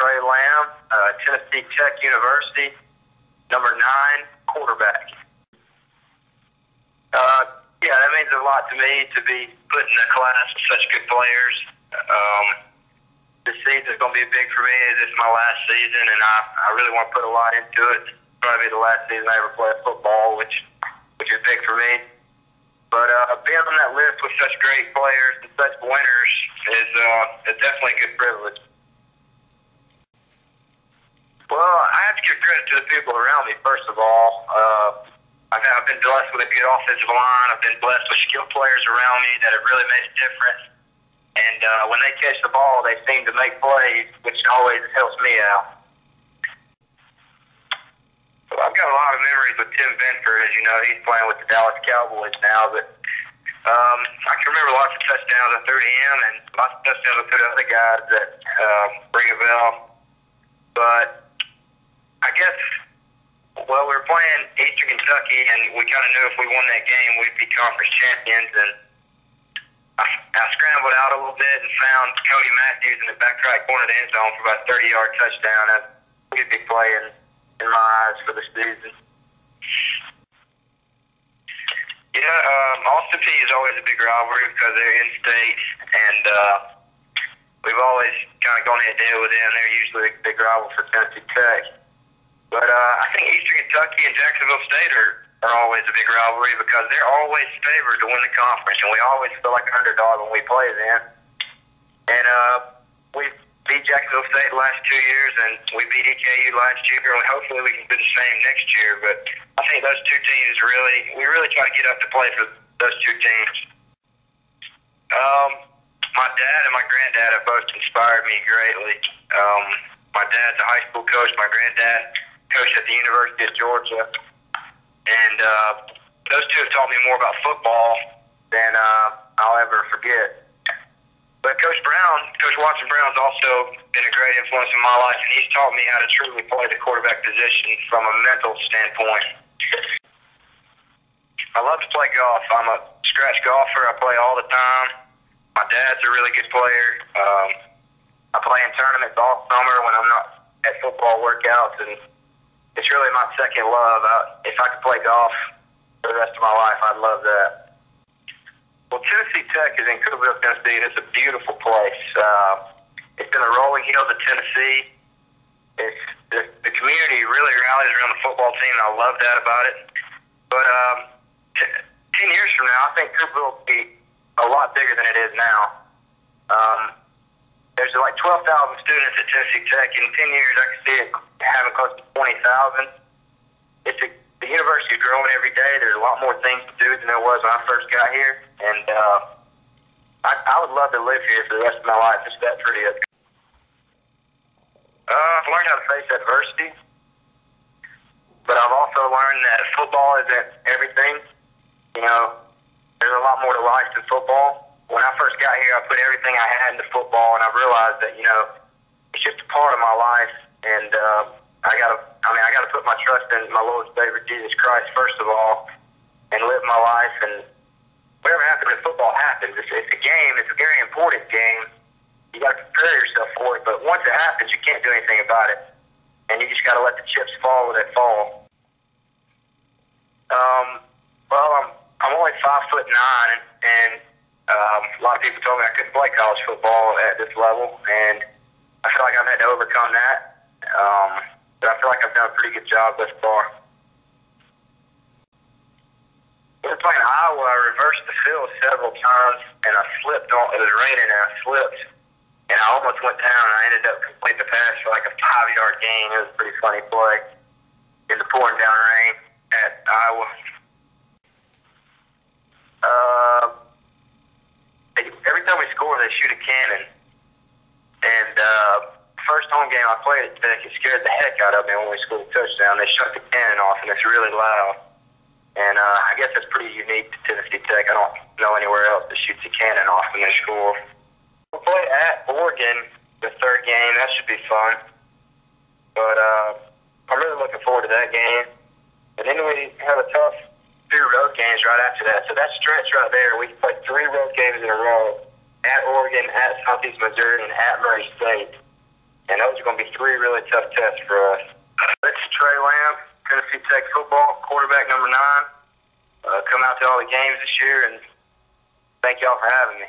Trey Lamb, Tennessee Tech University, number 9, quarterback. Yeah, that means a lot to me to be put in a class with such good players. This season is going to be big for me. This is my last season, and I really want to put a lot into it. It's probably the last season I ever played football, which is big for me. But being on that list with such great players and such winners is definitely a good privilege. Well, I have to give credit to the people around me, first of all. I've been blessed with a good offensive line. I've been blessed with skilled players around me that have really made a difference. And when they catch the ball, they seem to make plays, which always helps me out. So I've got a lot of memories with Tim Benford. As you know, he's playing with the Dallas Cowboys now. But I can remember lots of touchdowns I threw to him and lots of touchdowns I threw to other guys that ring a bell. But I guess, well, we were playing Eastern Kentucky, and we kind of knew if we won that game, we'd be conference champions. And I scrambled out a little bit and found Coty Mathews in the back right corner of the end zone for about a 30-yard touchdown. That's a pretty big play in my eyes for the season. Yeah, Austin Peay is always a big rivalry because they're in-state, and we've always kind of gone head-to-head with them. They're usually a big rival for Tennessee Tech. But I think Eastern Kentucky and Jacksonville State are always a big rivalry because they're always favored to win the conference, and we always feel like an underdog when we play them. And we beat Jacksonville State the last 2 years, and we beat EKU last year, and hopefully we can do the same next year. But I think those two teams we really try to get up to play for those two teams. My dad and my granddad have both inspired me greatly. My dad's a high school coach. My granddad coached at the University of Georgia. And those two have taught me more about football than I'll ever forget. But Coach Watson Brown's also been a great influence in my life, and he's taught me how to truly play the quarterback position from a mental standpoint. I love to play golf. I'm a scratch golfer. I play all the time. My dad's a really good player. I play in tournaments all summer when I'm not at football workouts, and it's really my second love. If I could play golf for the rest of my life, I'd love that. Well, Tennessee Tech is in Cookeville, Tennessee, and it's a beautiful place. It's in the rolling hills of Tennessee. The community really rallies around the football team, and I love that about it. But 10 years from now, I think Cookeville will be a lot bigger than it is now. There's like 12,000 students at Tennessee Tech. In 10 years, I can see it having close to 20,000. The university is growing every day. There's a lot more things to do than there was when I first got here. And I would love to live here for the rest of my life. It's that pretty. I've learned how to face adversity. But I've also learned that football isn't everything. You know, there's a lot more to life than football. When I first got here, I put everything I had into football, and I realized that, you know, it's just a part of my life, and I gotta put my trust in my Lord and Savior Jesus Christ first of all, and live my life. And whatever happens in football happens. It's a game. It's a very important game. You gotta prepare yourself for it. But once it happens, you can't do anything about it, and you just gotta let the chips fall where they fall. Well, I'm only 5'9", and a lot of people told me I couldn't play college football at this level, and I feel like I've had to overcome that. But I feel like I've done a pretty good job thus far. We were playing Iowa. I reversed the field several times, and I slipped on. It was raining, and I slipped, and I almost went down, and I ended up completing the pass for like a 5-yard gain. It was a pretty funny play in the pouring down rain at Iowa. Every time we score, they shoot a cannon. And first home game I played at Tech, it scared the heck out of me when we scored a touchdown. They shut the cannon off, and it's really loud. And I guess that's pretty unique to Tennessee Tech. I don't know anywhere else that shoots a cannon off when they score. We'll play at Oregon the third game. That should be fun. But I'm really looking forward to that game. And then we have a tough 2 road games right after that. So that stretch right there, we play 3 road games in a row at Oregon, at Southeast Missouri, and at Murray State. And those are going to be 3 really tough tests for us. This is Trey Lamb, Tennessee Tech football, quarterback number 9. Come out to all the games this year, and thank y'all for having me.